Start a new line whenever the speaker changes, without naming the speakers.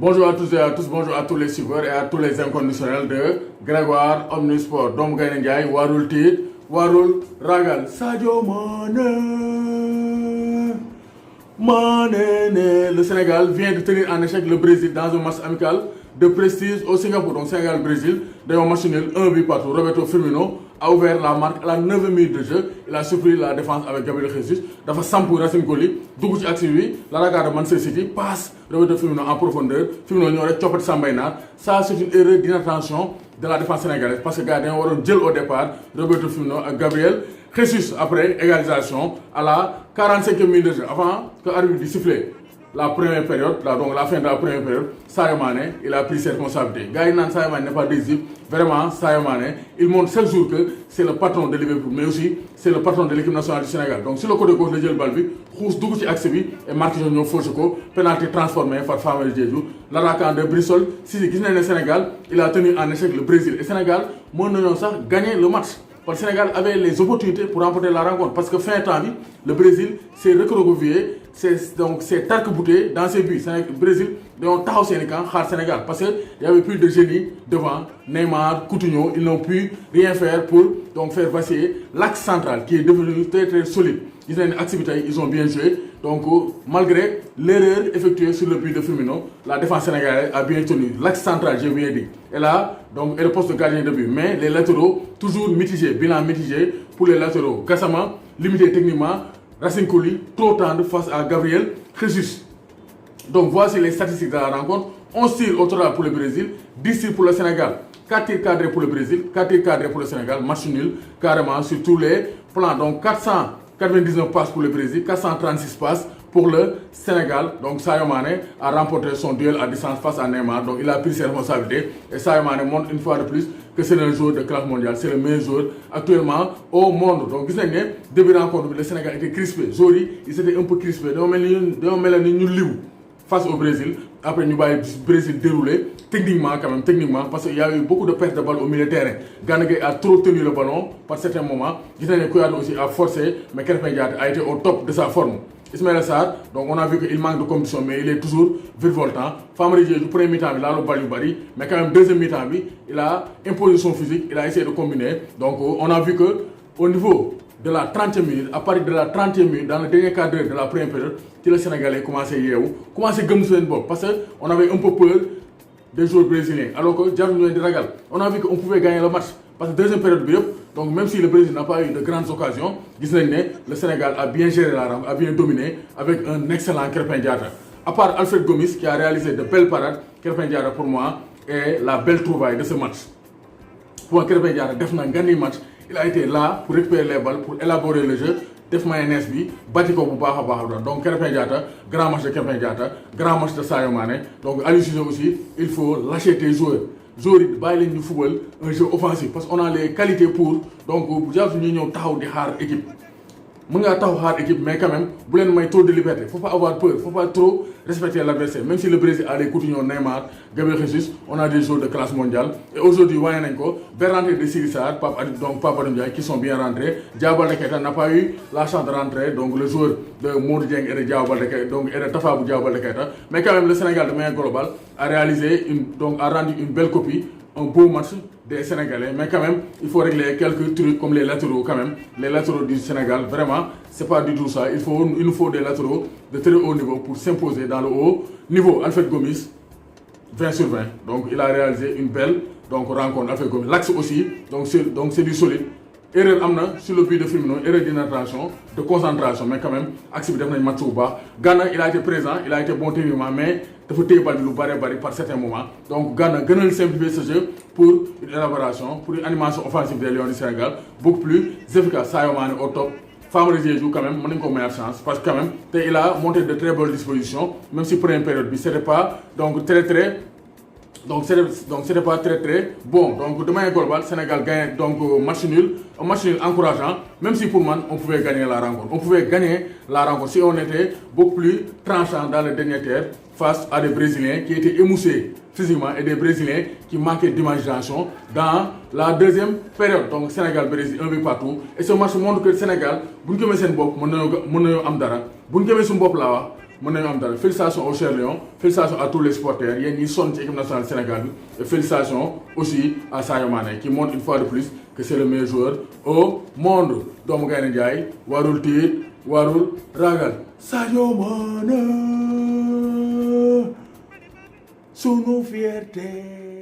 Bonjour à tous et à tous, bonjour à tous les suiveurs et à tous les inconditionnels de Grégoire Omnisport. Dom Gaye Ndiaye, Warul Tit, Warul Ragal. Sadio Mané. Le Sénégal vient de tenir en échec le Brésil dans un match amical de prestige au Singapour. Donc Sénégal-Brésil, d'un match nul, 1 but partout. Roberto Firmino a ouvert la marque à la 9e minute de jeu. Il a surpris la défense avec Gabriel Jesus. Dafa sampu Racine Colli, dugg ci axe bi, l'attaquant de Manchester City passe Roberto Firmino en profondeur. Firmino ñëw rek coppati Samba Naar. Ça c'est une erreur d'inattention de la défense sénégalaise parce que gars dañoo waroon jël au départ Roberto Firmino ak Gabriel Jesus après égalisation à la 45e minute de jeu avant que l'arbitre di siffler la première période, donc la fin de la première période. Sadio Mané, il a pris ses responsabilités. Gars, Sadio Mané n'est pas décisif. Vraiment, Sadio Mané, il montre chaque jour que c'est le patron de Liverpool, mais aussi c'est le patron de l'équipe nationale du Sénégal. Donc sur le côté gauche, le jël bal bi, xuus dugg ci axe bi et Marquinhos ñoo fauché ko, penalty transformé par Famara Diédhiou. L'attaquant de Bristol, si gis nañ ne Sénégal, il a tenu en échec le Brésil. Et Sénégal, mën nañoo sax gagner le match. Parce que le Sénégal avait les opportunités pour remporter la rencontre. Parce que fin temps, le Brésil s'est recroquevillé, c'est tarc-bouté dans ses buts. Le Brésil, ils taxaw seen camp xaar Sénégal. Parce qu'il n'y avait plus de génie devant Neymar, Coutinho. Ils n'ont pu rien faire pour donc, faire vaciller l'axe central qui est devenu très très solide. Ils ont une activité, ils ont bien joué. Donc, malgré l'erreur effectuée sur le but de Firmino, la défense sénégalaise a bien tenu. L'axe central, j'ai bien dit. Et là, donc, et le poste de gardien de but. Mais les latéraux, toujours mitigés, bilan mitigé pour les latéraux. Gassama, limité techniquement. Racine Colli, trop tendre face à Gabriel Jesus. Donc, voici les statistiques de la rencontre. 11 tirs au total pour le Brésil, 10 tirs pour le Sénégal. 4 tirs cadrés pour le Brésil, 4 tirs cadrés pour le Sénégal. Match nul, carrément, sur tous les plans. Donc, 499 passes pour le Brésil, 436 passes pour le Sénégal. Donc Sadio Mané a remporté son duel à distance face à Neymar. Donc il a pris ses responsabilités. Et Sadio Mané montre une fois de plus que c'est un joueur de classe mondiale. C'est le meilleur joueur actuellement au monde. Donc vous voyez, début de rencontre, le Sénégal était crispé. Zori, il s'était un peu crispé. Donc face au Brésil. Après, nous avons le Brésil déroulé. Techniquement, parce qu'il y a eu beaucoup de pertes de balles au milieu de terrain. Gana Gueye a trop tenu le ballon par certains moments. Gisèle Kouyaté aussi a forcé, mais Krépin Diatta a été au top de sa forme. Ismaïla Sarr, donc on a vu qu'il manque de compétition, mais il est toujours virevoltant. Famara Diédhiou, du premier mi-temps, il a le ballon bari, mais quand même deuxième mi-temps, il a imposé son physique, il a essayé de combiner. Donc on a vu que au niveau de la 30e minute, à partir de la 30e minute, dans le dernier quart d'heure de la première période, que le Sénégalais commençait à yeewu, commençait à gagner sur une botte. Parce qu'on avait un peu peur des joueurs brésiliens. Alors que on a vu qu'on pouvait gagner le match. Parce que deuxième période, donc même si le Brésil n'a pas eu de grandes occasions, le Sénégal a bien géré la rencontre, a bien dominé avec un excellent Krépin Diatta. À part Alfred Gomis qui a réalisé de belles parades, Krépin Diatta pour moi est la belle trouvaille de ce match. Pour Krépin Diatta, il a gagné le match. Il a été là pour récupérer les balles, pour élaborer le jeu, def mayonnaise bi, bâti ko bu baax a baax. Donc Krépin Diatta, grand match de Krépin Diatta, grand match de Sadio Mané. Donc Aliou Cissé aussi, il faut lâcher tes joueurs. Joueurs yi bàyyi leen ñu football un jeu offensif parce qu'on a les qualités pour donc bu jàpp ñu ñëw taxaw di xaar équipe. Mën ngaa taxaw xaar équipe mais quand même bu leen may trop de liberté. Faut pas avoir peur, faut pas trop respecter l'adversaire. Même si le Brésil a des Coutinho, Neymar, Gabriel Jesus, on a des joueurs de classe mondiale. Et aujourd'hui, wane nañ ko vers l'entrée de Siri Sarr, Pape Adou Ndiaye qui sont bien rentrés. Diao Baldé Keita n'a pas eu la chance de rentrer, donc le joueur de Modou Dieng et de Diao Baldé Keita, donc et de Tafa Diao Baldé Keita. Mais quand même le Sénégal de manière globale a réalisé a rendu une belle copie, un beau match des Sénégalais. Mais quand même, il faut régler quelques trucs comme les latéraux quand même. Les latéraux du Sénégal, vraiment, c'est pas du tout ça. Il nous faut des latéraux de très haut niveau pour s'imposer dans le haut niveau. Alfred Gomis, 20 sur 20. Donc il a réalisé une belle rencontre. Alfred Gomis. L'axe aussi, donc c'est du solide. Erreur amna sur le but de Firmino, erreur d'inattention, de concentration, mais quand même, axe bi def nañ match bu baax. Gana, il a été présent, il a été bon techniquement, mais dafa téye bal bi lu bari par certains moments. Donc Gana gënal simplifier ce jeu pour une élaboration, pour une animation offensive des Lions du Sénégal, beaucoup plus efficace. Sadio Mané au top. Famara Diédhiou quand même, mën nañ ko meilleure chance parce que quand même, il a monté de très bonnes dispositions, même si première période, c'était pas donc donc c'était pas très bon. Donc de manière globale, Sénégal gagne donc match nul encourageant, même si pour moi on pouvait gagner la rencontre. On pouvait gagner la rencontre si on était beaucoup plus tranchant dans le dernier tiers face à des Brésiliens qui étaient émoussés physiquement et des Brésiliens qui manquaient d'imagination dans la deuxième période. Donc Sénégal-Brésil, un but partout. Et ce match montre que le Sénégal, si on a am dara, si on a mën nañu am dara félicitations au Cher Lion, félicitations à tous les supporters yéen ñi sonn ci équipe nationale Sénégal bi et félicitations aussi à Sadio Mané qui montre une fois de plus que c'est le meilleur joueur au monde doomu Gaynde Njaay warul tiit warul ragal Sadio Mané sunu fierté